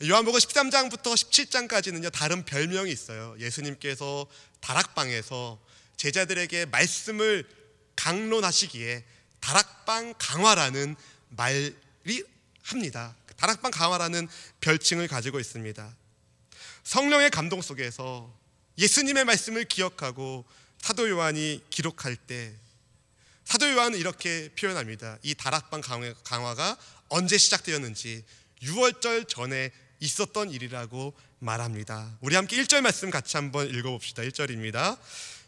요한복음 13장부터 17장까지는요 다른 별명이 있어요. 예수님께서 다락방에서 제자들에게 말씀을 강론하시기에 다락방 강화라는 말이 합니다. 다락방 강화라는 별칭을 가지고 있습니다. 성령의 감동 속에서 예수님의 말씀을 기억하고 사도 요한이 기록할 때 사도 요한은 이렇게 표현합니다. 이 다락방 강화가 언제 시작되었는지 6월절 전에 있었던 일이라고 말합니다. 우리 함께 1절 말씀 같이 한번 읽어봅시다. 1절입니다.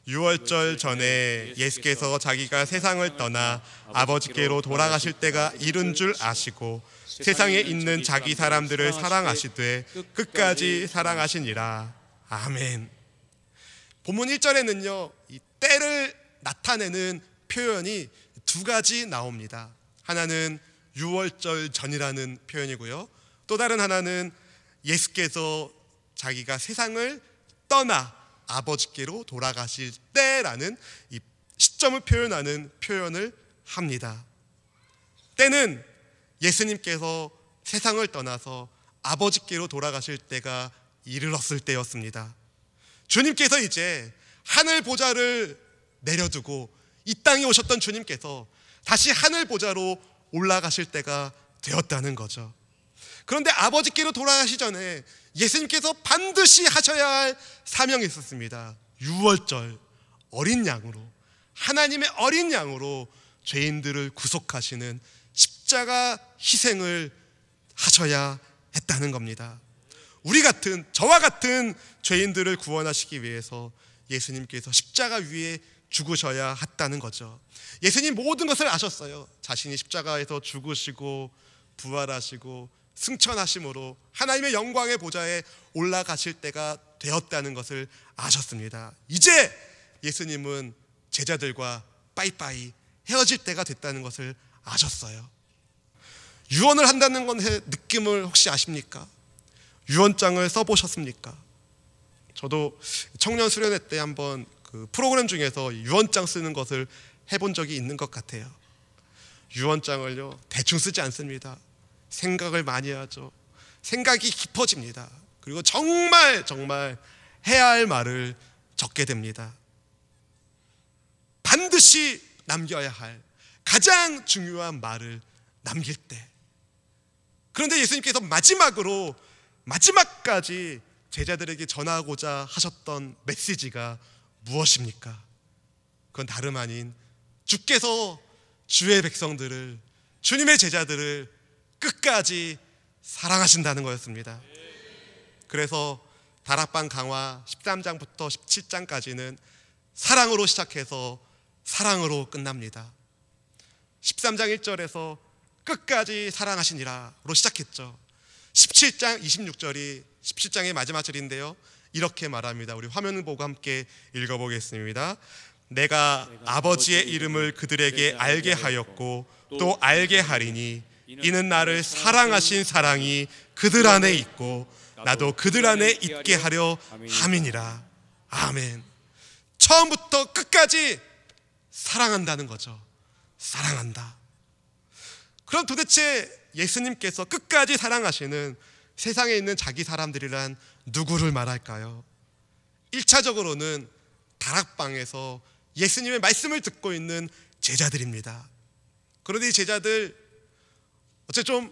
6월절 전에 예수께서 자기가 세상을 떠나 아버지께로 돌아가실 때가 이른 줄 아시고 세상에 있는 자기 사람들을 사랑하시되 끝까지 사랑하시니라. 아멘. 본문 1절에는요 이 때를 나타내는 표현이 두 가지 나옵니다. 하나는 6월절 전이라는 표현이고요, 또 다른 하나는 예수께서 자기가 세상을 떠나 아버지께로 돌아가실 때라는 이 시점을 표현하는 표현을 합니다. 때는 예수님께서 세상을 떠나서 아버지께로 돌아가실 때가 이르렀을 때였습니다. 주님께서 이제 하늘 보좌를 내려두고 이 땅에 오셨던 주님께서 다시 하늘 보좌로 올라가실 때가 되었다는 거죠. 그런데 아버지께로 돌아가시 전에 예수님께서 반드시 하셔야 할 사명이 있었습니다. 6월절 어린 양으로, 하나님의 어린 양으로 죄인들을 구속하시는 십자가 희생을 하셔야 했다는 겁니다. 우리 같은, 저와 같은 죄인들을 구원하시기 위해서 예수님께서 십자가 위에 죽으셔야 했다는 거죠. 예수님 모든 것을 아셨어요. 자신이 십자가에서 죽으시고 부활하시고 승천하심으로 하나님의 영광의 보좌에 올라가실 때가 되었다는 것을 아셨습니다. 이제 예수님은 제자들과 빠이빠이 헤어질 때가 됐다는 것을 아셨어요. 유언을 한다는 것의 느낌을 혹시 아십니까? 유언장을 써보셨습니까? 저도 청년 수련회 때 한번 그 프로그램 중에서 유언장 쓰는 것을 해본 적이 있는 것 같아요. 유언장을요 대충 쓰지 않습니다. 생각을 많이 하죠. 생각이 깊어집니다. 그리고 정말 해야 할 말을 적게 됩니다. 반드시 남겨야 할 가장 중요한 말을 남길 때, 그런데 예수님께서 마지막까지 제자들에게 전하고자 하셨던 메시지가 무엇입니까? 그건 다름 아닌 주께서 주의 백성들을, 주님의 제자들을 끝까지 사랑하신다는 거였습니다. 그래서 다락방 강화 13장부터 17장까지는 사랑으로 시작해서 사랑으로 끝납니다. 13장 1절에서 끝까지 사랑하시니라로 시작했죠. 17장 26절이 17장의 마지막 절인데요, 이렇게 말합니다. 우리 화면을 보고 함께 읽어보겠습니다. 내가 아버지의 이름을 그들에게 알게 하였고 또 알게 하리니 이는 나를 사랑하신 사랑이 그들 안에 있고 나도 그들 안에 있게 하려 함이니라. 아멘. 처음부터 끝까지 사랑한다는 거죠. 사랑한다. 그럼 도대체 예수님께서 끝까지 사랑하시는 세상에 있는 자기 사람들이란 누구를 말할까요? 1차적으로는 다락방에서 예수님의 말씀을 듣고 있는 제자들입니다. 그런데 이 제자들 어째 좀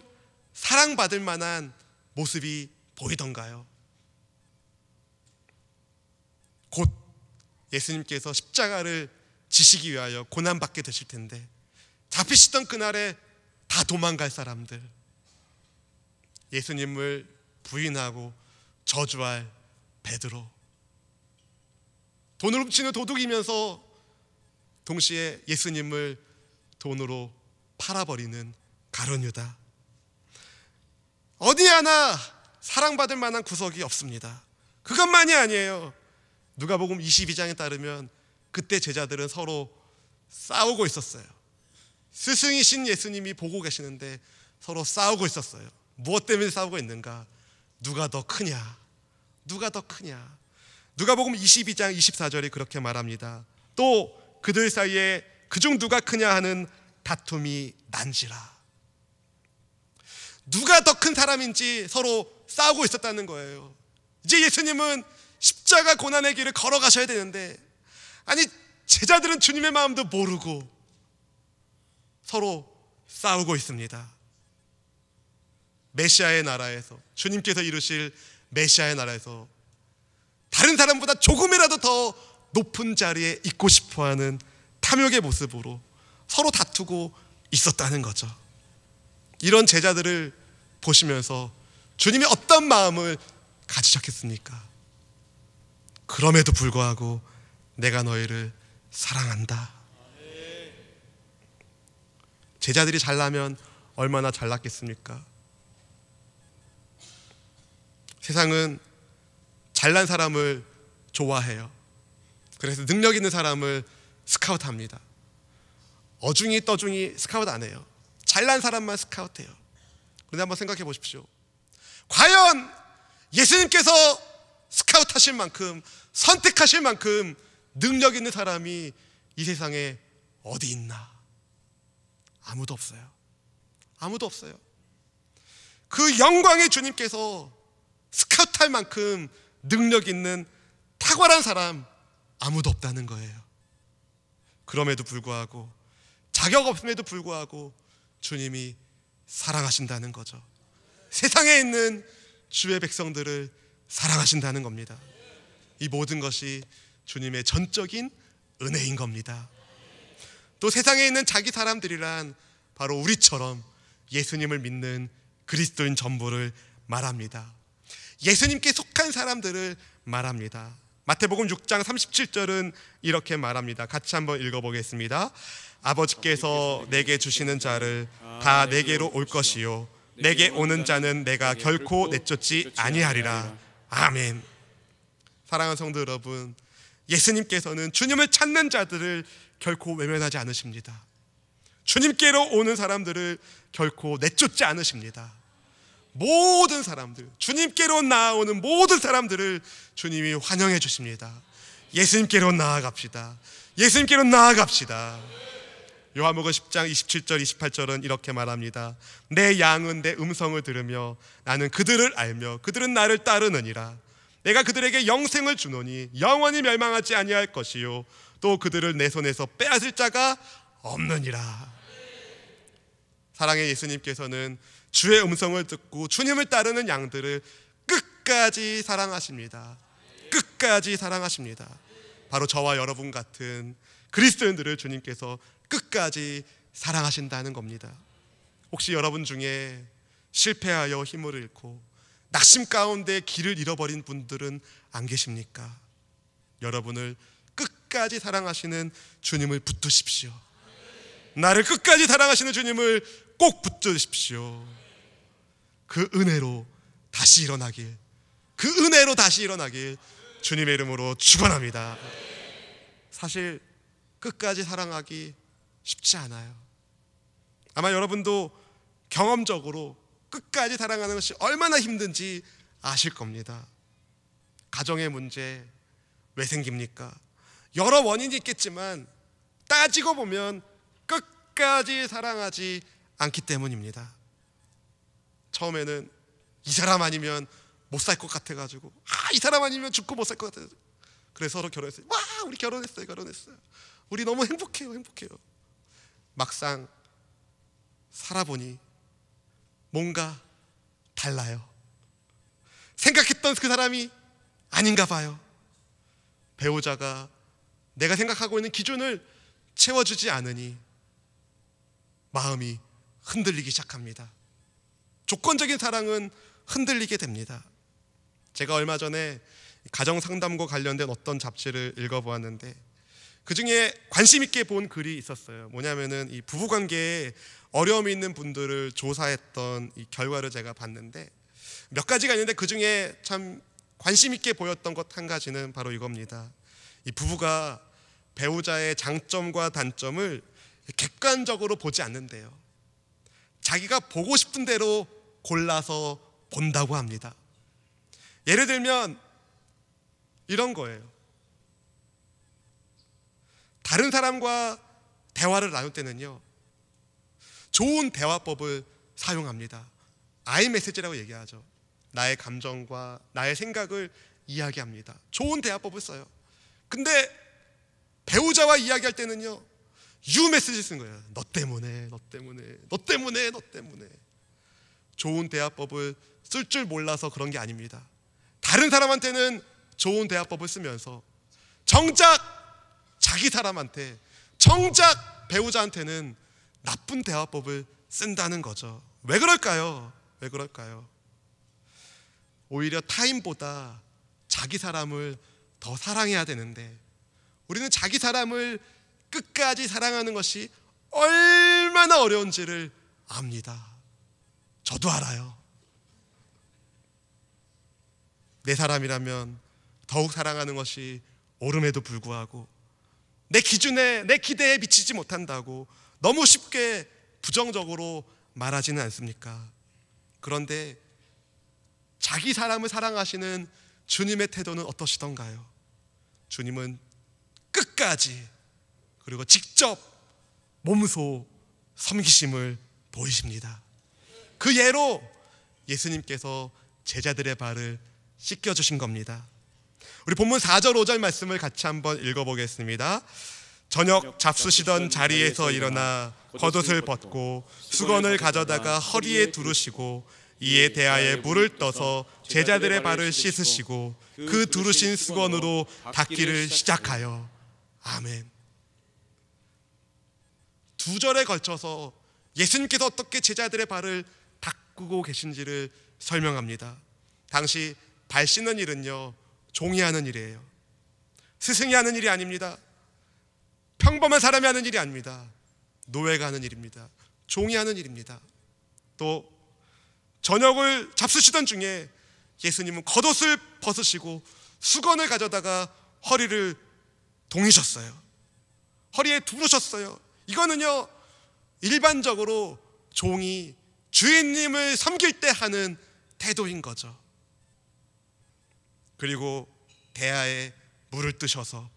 사랑받을 만한 모습이 보이던가요? 곧 예수님께서 십자가를 지시기 위하여 고난받게 되실 텐데 잡히시던 그날에 다 도망갈 사람들, 예수님을 부인하고 저주할 베드로, 돈을 훔치는 도둑이면서 동시에 예수님을 돈으로 팔아버리는 가룟 유다. 어디 하나 사랑받을 만한 구석이 없습니다. 그것만이 아니에요. 누가복음 22장에 따르면 그때 제자들은 서로 싸우고 있었어요. 스승이신 예수님이 보고 계시는데 서로 싸우고 있었어요. 무엇 때문에 싸우고 있는가? 누가 더 크냐? 누가 더 크냐? 누가복음 22장 24절이 그렇게 말합니다. 또 그들 사이에 그중 누가 크냐 하는 다툼이 난지라. 누가 더 큰 사람인지 서로 싸우고 있었다는 거예요. 이제 예수님은 십자가 고난의 길을 걸어가셔야 되는데, 아니 제자들은 주님의 마음도 모르고 서로 싸우고 있습니다. 메시아의 나라에서, 주님께서 이루실 메시아의 나라에서 다른 사람보다 조금이라도 더 높은 자리에 있고 싶어하는 탐욕의 모습으로 서로 다투고 있었다는 거죠. 이런 제자들을 보시면서 주님이 어떤 마음을 가지셨겠습니까? 그럼에도 불구하고 내가 너희를 사랑한다. 제자들이 잘나면 얼마나 잘났겠습니까? 세상은 잘난 사람을 좋아해요. 그래서 능력 있는 사람을 스카우트합니다. 어중이 떠중이 스카우트 안 해요. 잘난 사람만 스카우트해요. 그런데 한번 생각해 보십시오. 과연 예수님께서 스카우트하실 만큼, 선택하실 만큼 능력 있는 사람이 이 세상에 어디 있나? 아무도 없어요. 아무도 없어요. 그 영광의 주님께서 스카우트할 만큼 능력 있는 탁월한 사람 아무도 없다는 거예요. 그럼에도 불구하고, 자격 없음에도 불구하고 주님이 사랑하신다는 거죠. 세상에 있는 주의 백성들을 사랑하신다는 겁니다. 이 모든 것이 주님의 전적인 은혜인 겁니다. 또 세상에 있는 자기 사람들이란 바로 우리처럼 예수님을 믿는 그리스도인 전부를 말합니다. 예수님께 속한 사람들을 말합니다. 마태복음 6장 37절은 이렇게 말합니다. 같이 한번 읽어보겠습니다. 아버지께서 내게 주시는 자를 다 내게로 올 것이요 내게 오는 자는 내가 결코 내쫓지 아니하리라. 아멘. 사랑하는 성도 여러분, 예수님께서는 주님을 찾는 자들을 결코 외면하지 않으십니다. 주님께로 오는 사람들을 결코 내쫓지 않으십니다. 모든 사람들, 주님께로 나아오는 모든 사람들을 주님이 환영해 주십니다. 예수님께로 나아갑시다. 예수님께로 나아갑시다. 요한복음 10장 27절 28절은 이렇게 말합니다. 내 양은 내 음성을 들으며 나는 그들을 알며 그들은 나를 따르느니라. 내가 그들에게 영생을 주노니 영원히 멸망하지 아니할 것이요 또 그들을 내 손에서 빼앗을 자가 없느니라. 사랑의 예수님께서는 주의 음성을 듣고 주님을 따르는 양들을 끝까지 사랑하십니다. 끝까지 사랑하십니다. 바로 저와 여러분 같은 그리스도인들을 주님께서 끝까지 사랑하신다는 겁니다. 혹시 여러분 중에 실패하여 힘을 잃고 낙심 가운데 길을 잃어버린 분들은 안 계십니까? 여러분을 끝까지 사랑하시는 주님을 붙드십시오. 나를 끝까지 사랑하시는 주님을 꼭 붙드십시오. 그 은혜로 다시 일어나길, 그 은혜로 다시 일어나길 주님의 이름으로 축원합니다. 사실 끝까지 사랑하기 쉽지 않아요. 아마 여러분도 경험적으로 끝까지 사랑하는 것이 얼마나 힘든지 아실 겁니다. 가정의 문제 왜 생깁니까? 여러 원인이 있겠지만 따지고 보면 끝까지 사랑하지 않기 때문입니다. 처음에는 이 사람 아니면 못 살 것 같아가지고, 이 사람 아니면 죽고 못 살 것 같아요. 그래서 서로 결혼했어요. 와, 우리 결혼했어요. 우리 너무 행복해요. 막상 살아보니 뭔가 달라요. 생각했던 그 사람이 아닌가 봐요. 배우자가 내가 생각하고 있는 기준을 채워주지 않으니 마음이 흔들리기 시작합니다. 조건적인 사랑은 흔들리게 됩니다. 제가 얼마 전에 가정상담과 관련된 어떤 잡지를 읽어보았는데 그 중에 관심 있게 본 글이 있었어요. 뭐냐면은 이 부부관계에 어려움이 있는 분들을 조사했던 이 결과를 제가 봤는데 몇 가지가 있는데 그 중에 참 관심 있게 보였던 것 한 가지는 바로 이겁니다. 이 부부가 배우자의 장점과 단점을 객관적으로 보지 않는데요. 자기가 보고 싶은 대로 골라서 본다고 합니다. 예를 들면 이런 거예요. 다른 사람과 대화를 나눌 때는요, 좋은 대화법을 사용합니다. 아이메시지라고 얘기하죠. 나의 감정과 나의 생각을 이야기합니다. 좋은 대화법을 써요. 근데 배우자와 이야기할 때는요, 유 메시지 쓴 거예요. 너 때문에, 너 때문에, 너 때문에, 너 때문에. 좋은 대화법을 쓸 줄 몰라서 그런 게 아닙니다. 다른 사람한테는 좋은 대화법을 쓰면서 정작 자기 사람한테, 정작 배우자한테는 나쁜 대화법을 쓴다는 거죠. 왜 그럴까요? 왜 그럴까요? 오히려 타인보다 자기 사람을 더 사랑해야 되는데 우리는 자기 사람을 끝까지 사랑하는 것이 얼마나 어려운지를 압니다. 저도 알아요. 내 사람이라면 더욱 사랑하는 것이 옳음에도 불구하고 내 기준에, 내 기대에 미치지 못한다고 너무 쉽게 부정적으로 말하지는 않습니까? 그런데 자기 사람을 사랑하시는 주님의 태도는 어떠시던가요? 주님은 끝까지, 그리고 직접 몸소 섬기심을 보이십니다. 그 예로 예수님께서 제자들의 발을 씻겨주신 겁니다. 우리 본문 4절 5절 말씀을 같이 한번 읽어보겠습니다. 저녁 잡수시던 자리에서 일어나 겉옷을 벗고 수건을 가져다가 허리에 두르시고 이에 대하에 물을 떠서 제자들의 발을 씻으시고 그 두르신 수건으로 닦기를 시작하여. 아멘. 두 절에 걸쳐서 예수님께서 어떻게 제자들의 발을 닦고 계신지를 설명합니다. 당시 발 씻는 일은요, 종이 하는 일이에요. 스승이 하는 일이 아닙니다. 평범한 사람이 하는 일이 아닙니다. 노예가 하는 일입니다. 종이 하는 일입니다. 또 저녁을 잡수시던 중에 예수님은 겉옷을 벗으시고 수건을 가져다가 허리를 동이셨어요. 허리에 두르셨어요. 이거는요, 일반적으로 종이 주인님을 섬길 때 하는 태도인 거죠. 그리고 대야에 물을 뜨셔서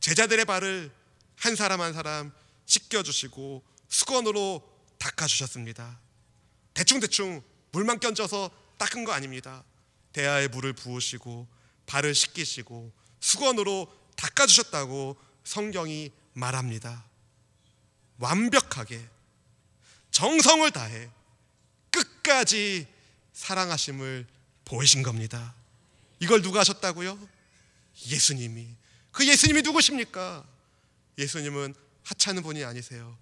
제자들의 발을 한 사람 한 사람 씻겨주시고 수건으로 닦아주셨습니다. 대충대충 물만 끼얹어서 닦은 거 아닙니다. 대야에 물을 부으시고 발을 씻기시고 수건으로 닦아주셨다고 성경이 말합니다. 완벽하게 정성을 다해 끝까지 사랑하심을 보이신 겁니다. 이걸 누가 하셨다고요? 예수님이. 그 예수님이 누구십니까? 예수님은 하찮은 분이 아니세요.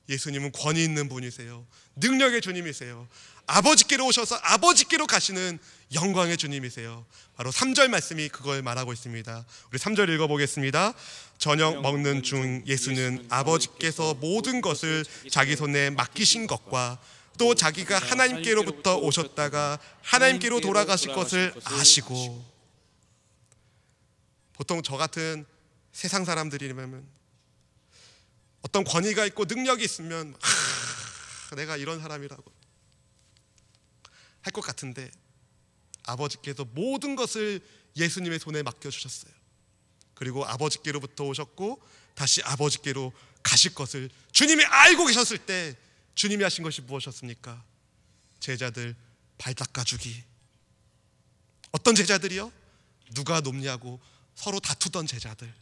예수님은 권위 있는 분이세요. 능력의 주님이세요. 아버지께로 오셔서 아버지께로 가시는 영광의 주님이세요. 바로 3절 말씀이 그걸 말하고 있습니다. 우리 3절 읽어보겠습니다. 저녁 먹는 중 예수는 아버지께서 모든 것을 자기 손에 맡기신 것과 또 자기가 하나님께로부터 오셨다가 하나님께로 돌아가실 것을 아시고. 보통 저 같은 세상 사람들이라면 어떤 권위가 있고 능력이 있으면 내가 이런 사람이라고 할 것 같은데 아버지께서 모든 것을 예수님의 손에 맡겨주셨어요. 그리고 아버지께로부터 오셨고 다시 아버지께로 가실 것을 주님이 알고 계셨을 때 주님이 하신 것이 무엇이었습니까? 제자들 발 닦아주기. 어떤 제자들이요? 누가 높냐고 서로 다투던 제자들.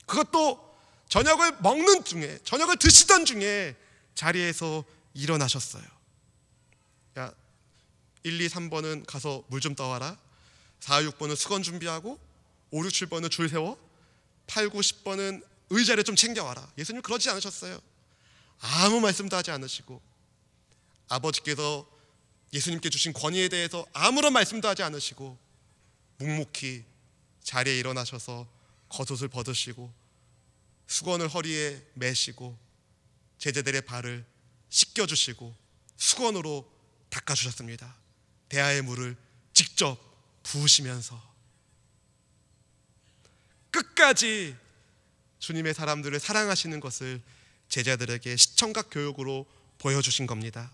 그것도 저녁을 먹는 중에, 저녁을 드시던 중에 자리에서 일어나셨어요. 야, 1, 2, 3번은 가서 물 좀 떠와라. 4, 6번은 수건 준비하고 5, 6, 7번은 줄 세워. 8, 9, 10번은 의자를 좀 챙겨와라. 예수님 그러지 않으셨어요. 아무 말씀도 하지 않으시고 아버지께서 예수님께 주신 권위에 대해서 아무런 말씀도 하지 않으시고 묵묵히 자리에 일어나셔서 겉옷을 벗으시고 수건을 허리에 매시고 제자들의 발을 씻겨주시고 수건으로 닦아주셨습니다. 대야의 물을 직접 부으시면서 끝까지 주님의 사람들을 사랑하시는 것을 제자들에게 시청각 교육으로 보여주신 겁니다.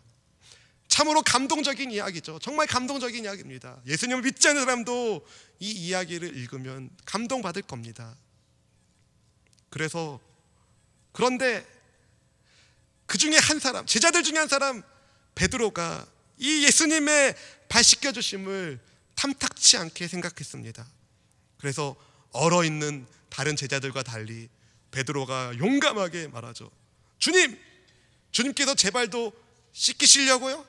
참으로 감동적인 이야기죠. 정말 감동적인 이야기입니다. 예수님을 믿지 않는 사람도 이 이야기를 읽으면 감동받을 겁니다. 그런데 그 중에 한 사람, 제자들 중에 한 사람 베드로가 이 예수님의 발 씻겨주심을 탐탁치 않게 생각했습니다. 그래서 얼어있는 다른 제자들과 달리 베드로가 용감하게 말하죠. 주님께서 제 발도 씻기시려고요?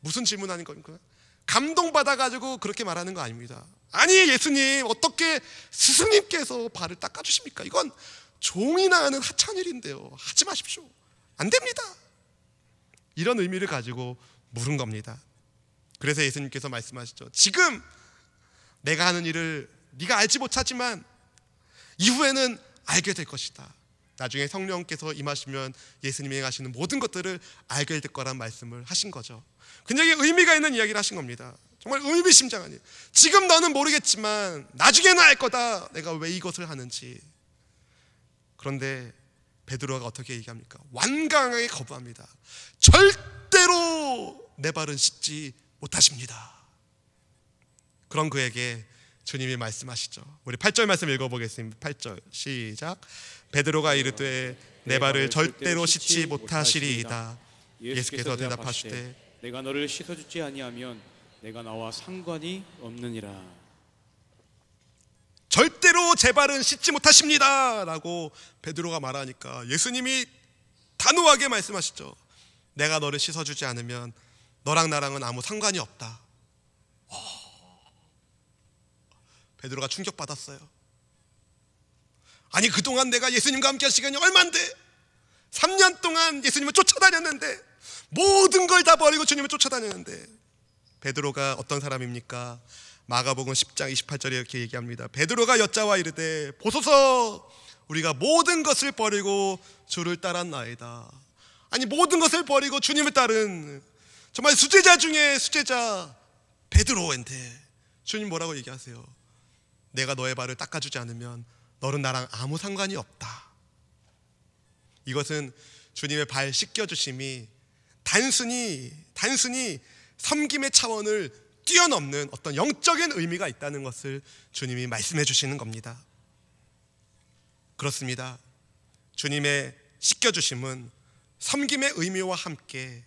무슨 질문하는 겁니까? 감동받아가지고 그렇게 말하는 거 아닙니다. 아니 예수님, 어떻게 스승님께서 발을 닦아주십니까? 이건 종이나 하는 하찮일인데요. 하지 마십시오. 안 됩니다. 이런 의미를 가지고 물은 겁니다. 그래서 예수님께서 말씀하시죠. 지금 내가 하는 일을 네가 알지 못하지만 이후에는 알게 될 것이다. 나중에 성령께서 임하시면 예수님이 행하시는 모든 것들을 알게 될 거란 말씀을 하신 거죠. 굉장히 의미가 있는 이야기를 하신 겁니다. 정말 의미심장하니, 지금 너는 모르겠지만 나중에는 알 거다, 내가 왜 이것을 하는지. 그런데 베드로가 어떻게 얘기합니까? 완강하게 거부합니다. 절대로 내 발은 씻지 못하십니다. 그런 그에게 주님이 말씀하시죠. 우리 8절 말씀 읽어보겠습니다. 8절 시작. 베드로가 이르되 내 발을 절대로 씻지 못하시리이다. 예수께서 대답하시되 내가 너를 씻어주지 아니하면 내가 나와 상관이 없느니라. 절대로 제 발은 씻지 못하십니다 라고 베드로가 말하니까 예수님이 단호하게 말씀하시죠. 내가 너를 씻어주지 않으면 너랑 나랑은 아무 상관이 없다. 베드로가 충격받았어요. 아니 그동안 내가 예수님과 함께 한 시간이 얼만데, 3년 동안 예수님을 쫓아다녔는데, 모든 걸 다 버리고 주님을 쫓아다녔는데. 베드로가 어떤 사람입니까? 마가복음 10장 28절에 이렇게 얘기합니다. 베드로가 여짜와 이르되 보소서, 우리가 모든 것을 버리고 주를 따랐나이다. 아니 모든 것을 버리고 주님을 따른 정말 수제자 중에 수제자 베드로한테 주님 뭐라고 얘기하세요? 내가 너의 발을 닦아주지 않으면 너는 나랑 아무 상관이 없다. 이것은 주님의 발 씻겨주심이 단순히 섬김의 차원을 뛰어넘는 어떤 영적인 의미가 있다는 것을 주님이 말씀해 주시는 겁니다. 그렇습니다. 주님의 씻겨주심은 섬김의 의미와 함께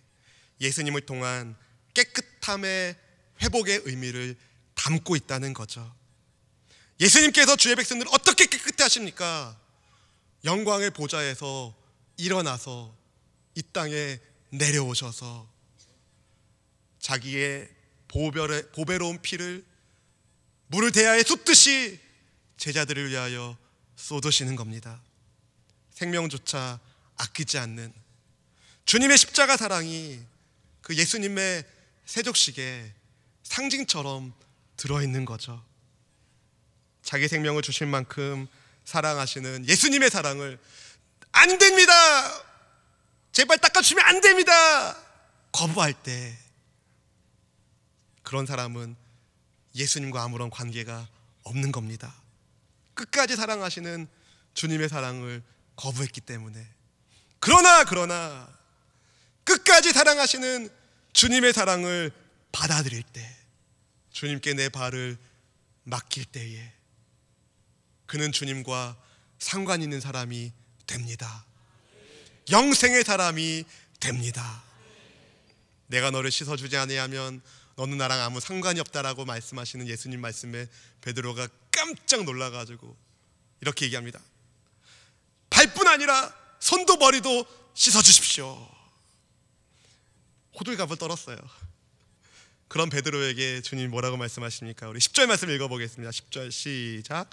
예수님을 통한 깨끗함의 회복의 의미를 담고 있다는 거죠. 예수님께서 주의 백성들을 어떻게 깨끗해 하십니까? 영광의 보좌에서 일어나서 이 땅에 내려오셔서 자기의 보배로운 피를 물을 대야에 쏟듯이 제자들을 위하여 쏟으시는 겁니다. 생명조차 아끼지 않는 주님의 십자가 사랑이 그 예수님의 세족식에 상징처럼 들어있는 거죠. 자기 생명을 주실 만큼 사랑하시는 예수님의 사랑을 안 됩니다, 제발 닦아주시면 안 됩니다 거부할 때, 그런 사람은 예수님과 아무런 관계가 없는 겁니다. 끝까지 사랑하시는 주님의 사랑을 거부했기 때문에. 그러나 끝까지 사랑하시는 주님의 사랑을 받아들일 때, 주님께 내 발을 맡길 때에 그는 주님과 상관 있는 사람이 됩니다. 영생의 사람이 됩니다. 내가 너를 씻어주지 아니하면 너는 나랑 아무 상관이 없다라고 말씀하시는 예수님 말씀에 베드로가 깜짝 놀라가지고 이렇게 얘기합니다. 발뿐 아니라 손도 머리도 씻어주십시오. 호들갑을 떨었어요. 그런 베드로에게 주님이 뭐라고 말씀하십니까? 우리 10절 말씀 읽어보겠습니다. 10절 시작.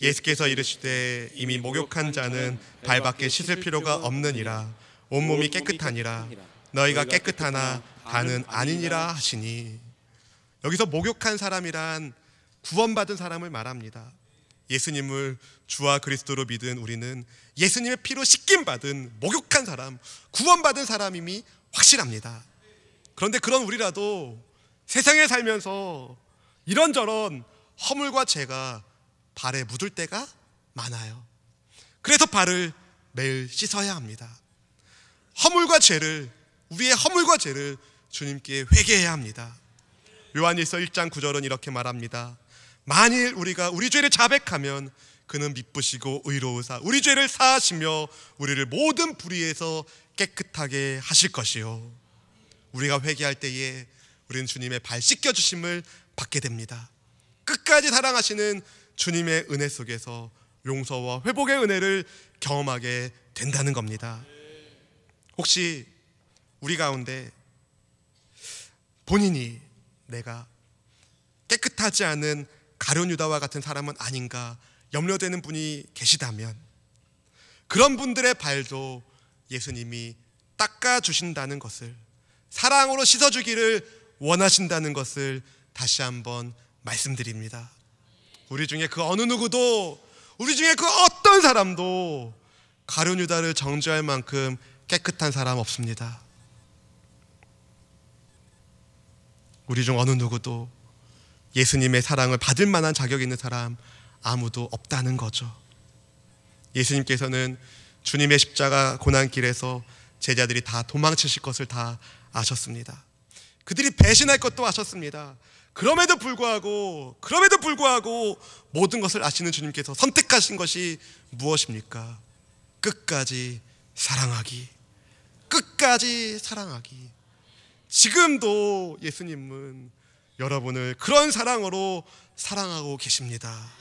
예수께서 이르시되 이미 목욕한 자는 발밖에 씻을 필요가 없느니라. 온몸이 깨끗하니라. 너희가 깨끗하나 다는 아니니라 하시니. 여기서 목욕한 사람이란 구원받은 사람을 말합니다. 예수님을 주와 그리스도로 믿은 우리는 예수님의 피로 씻김받은 목욕한 사람, 구원받은 사람임이 확실합니다. 그런데 그런 우리라도 세상에 살면서 이런저런 허물과 죄가 발에 묻을 때가 많아요. 그래서 발을 매일 씻어야 합니다. 우리의 허물과 죄를 주님께 회개해야 합니다. 요한일서 1장 9절은 이렇게 말합니다. 만일 우리가 우리 죄를 자백하면 그는 미쁘시고 의로우사 우리 죄를 사하시며 우리를 모든 불의에서 깨끗하게 하실 것이요 우리가 회개할 때에 우리는 주님의 발 씻겨주심을 받게 됩니다. 끝까지 사랑하시는 주님의 은혜 속에서 용서와 회복의 은혜를 경험하게 된다는 겁니다. 혹시 우리 가운데 본인이 내가 깨끗하지 않은 가룟 유다와 같은 사람은 아닌가 염려되는 분이 계시다면 그런 분들의 발도 예수님이 닦아주신다는 것을, 사랑으로 씻어주기를 원하신다는 것을 다시 한번 말씀드립니다. 우리 중에 그 어느 누구도, 우리 중에 그 어떤 사람도 가룟 유다를 정죄할 만큼 깨끗한 사람 없습니다. 우리 중 어느 누구도 예수님의 사랑을 받을 만한 자격 있는 사람 아무도 없다는 거죠. 예수님께서는 주님의 십자가 고난길에서 제자들이 다 도망치실 것을 다 아셨습니다. 그들이 배신할 것도 아셨습니다. 그럼에도 불구하고 모든 것을 아시는 주님께서 선택하신 것이 무엇입니까? 끝까지 사랑하기. 끝까지 사랑하기. 지금도 예수님은 여러분을 그런 사랑으로 사랑하고 계십니다.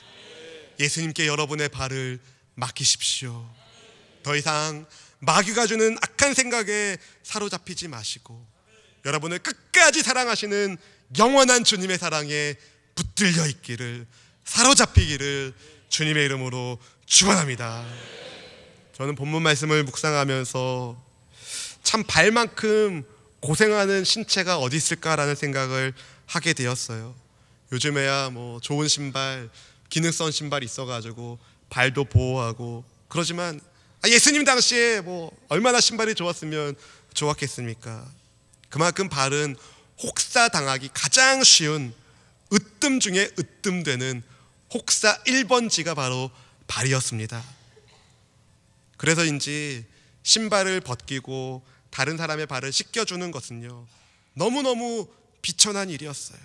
예수님께 여러분의 발을 맡기십시오. 더 이상 마귀가 주는 악한 생각에 사로잡히지 마시고 여러분을 끝까지 사랑하시는 영원한 주님의 사랑에 붙들려 있기를, 사로잡히기를 주님의 이름으로 축원합니다. 저는 본문 말씀을 묵상하면서 참 발만큼 고생하는 신체가 어디 있을까라는 생각을 하게 되었어요. 요즘에야 뭐 좋은 신발, 기능성 신발이 있어가지고 발도 보호하고 그러지만 예수님 당시에 뭐 얼마나 신발이 좋았으면 좋았겠습니까? 그만큼 발은 혹사당하기 가장 쉬운, 으뜸 중에 으뜸되는 혹사 1번지가 바로 발이었습니다. 그래서인지 신발을 벗기고 다른 사람의 발을 씻겨주는 것은요, 너무너무 비천한 일이었어요.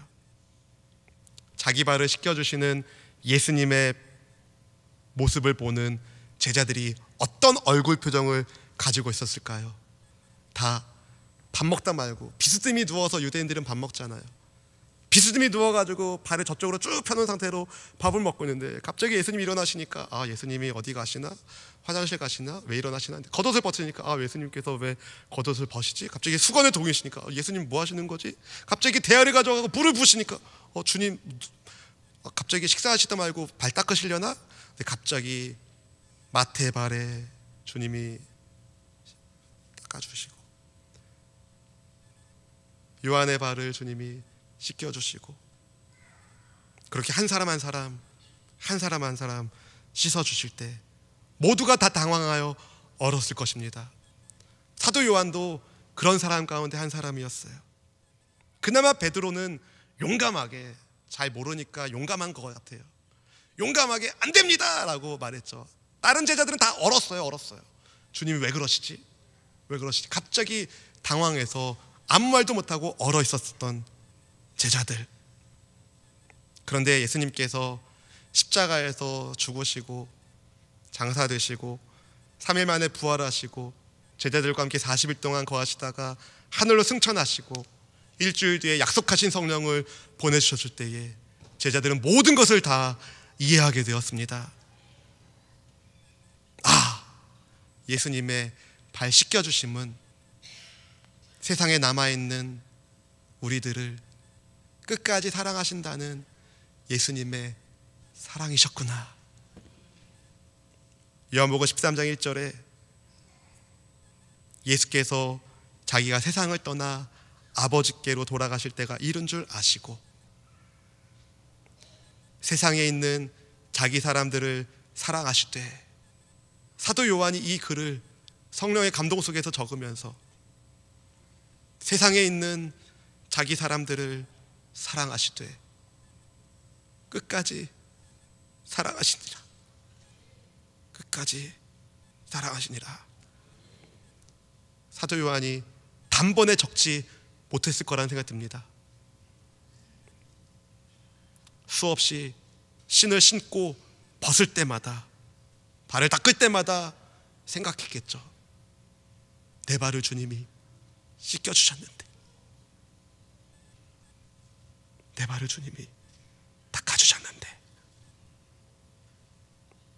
자기 발을 씻겨주시는 예수님의 모습을 보는 제자들이 어떤 얼굴 표정을 가지고 있었을까요? 다 밥 먹다 말고 비스듬히 누워서, 유대인들은 밥 먹잖아요. 비스듬히 누워가지고 발을 저쪽으로 쭉 펴놓은 상태로 밥을 먹고 있는데 갑자기 예수님이 일어나시니까 예수님이 어디 가시나? 화장실 가시나? 왜 일어나시나? 겉옷을 벗으니까 예수님께서 왜 겉옷을 벗으시지? 갑자기 수건을 동이시니까 예수님 뭐 하시는 거지? 갑자기 대야를 가져가고 불을 부으시니까 주님 갑자기 식사하시다 말고 발 닦으시려나? 근데 갑자기 마태 발에 주님이 닦아주시고 요한의 발을 주님이 씻겨주시고 그렇게 한 사람 한 사람 씻어주실 때 모두가 다 당황하여 얼었을 것입니다. 사도 요한도 그런 사람 가운데 한 사람이었어요. 그나마 베드로는 용감하게, 잘 모르니까 용감한 것 같아요. 용감하게 안 됩니다 라고 말했죠. 다른 제자들은 다 얼었어요. 주님이 왜 그러시지? 갑자기 당황해서 아무 말도 못하고 얼어 있었던 제자들. 그런데 예수님께서 십자가에서 죽으시고 장사되시고 3일 만에 부활하시고 제자들과 함께 40일 동안 거하시다가 하늘로 승천하시고 일주일 뒤에 약속하신 성령을 보내주셨을 때에 제자들은 모든 것을 다 이해하게 되었습니다. 예수님의 발 씻겨주심은 세상에 남아있는 우리들을 끝까지 사랑하신다는 예수님의 사랑이셨구나. 요한복음 13장 1절에 예수께서 자기가 세상을 떠나 아버지께로 돌아가실 때가 이른 줄 아시고 세상에 있는 자기 사람들을 사랑하시되, 사도 요한이 이 글을 성령의 감동 속에서 적으면서 세상에 있는 자기 사람들을 사랑하시되 끝까지 사랑하시니라. 끝까지 사랑하시니라. 사도 요한이 단번에 적지 못했을 거라는 생각이 듭니다. 수없이 신을 신고 벗을 때마다, 발을 닦을 때마다 생각했겠죠. 내 발을 주님이 씻겨주셨는데, 내 발을 주님이 닦아주셨는데.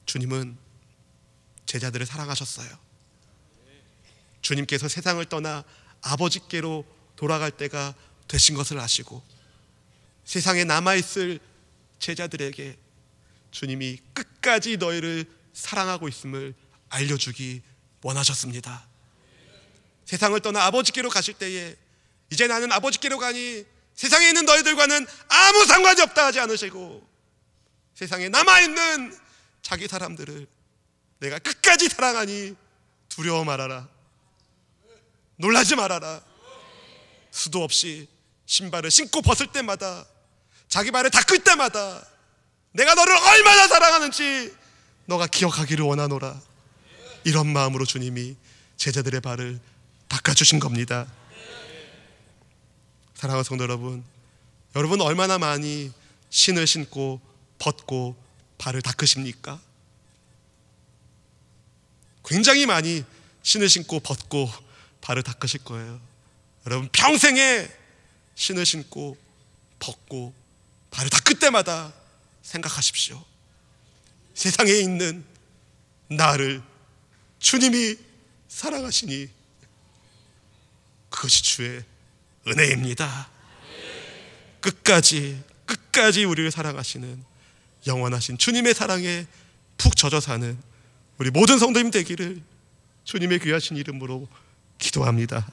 주님은 제자들을 사랑하셨어요. 주님께서 세상을 떠나 아버지께로 돌아갈 때가 되신 것을 아시고 세상에 남아있을 제자들에게 주님이 끝까지 너희를 사랑하고 있음을 알려주기 원하셨습니다. 세상을 떠나 아버지께로 가실 때에 이제 나는 아버지께로 가니 세상에 있는 너희들과는 아무 상관이 없다 하지 않으시고 세상에 남아있는 자기 사람들을 내가 끝까지 사랑하니 두려워 말아라, 놀라지 말아라. 수도 없이 신발을 신고 벗을 때마다 자기 발을 닦을 때마다 내가 너를 얼마나 사랑하는지 너가 기억하기를 원하노라. 이런 마음으로 주님이 제자들의 발을 닦아주신 겁니다. 사랑하는 성도 여러분, 여러분 얼마나 많이 신을 신고 벗고 발을 닦으십니까? 굉장히 많이 신을 신고 벗고 발을 닦으실 거예요. 여러분 평생에 신을 신고 벗고 발을 닦을 때마다 생각하십시오. 세상에 있는 나를 주님이 사랑하시니 그것이 주의 은혜입니다. 끝까지 우리를 사랑하시는 영원하신 주님의 사랑에 푹 젖어 사는 우리 모든 성도님 되기를 주님의 귀하신 이름으로 기도합니다.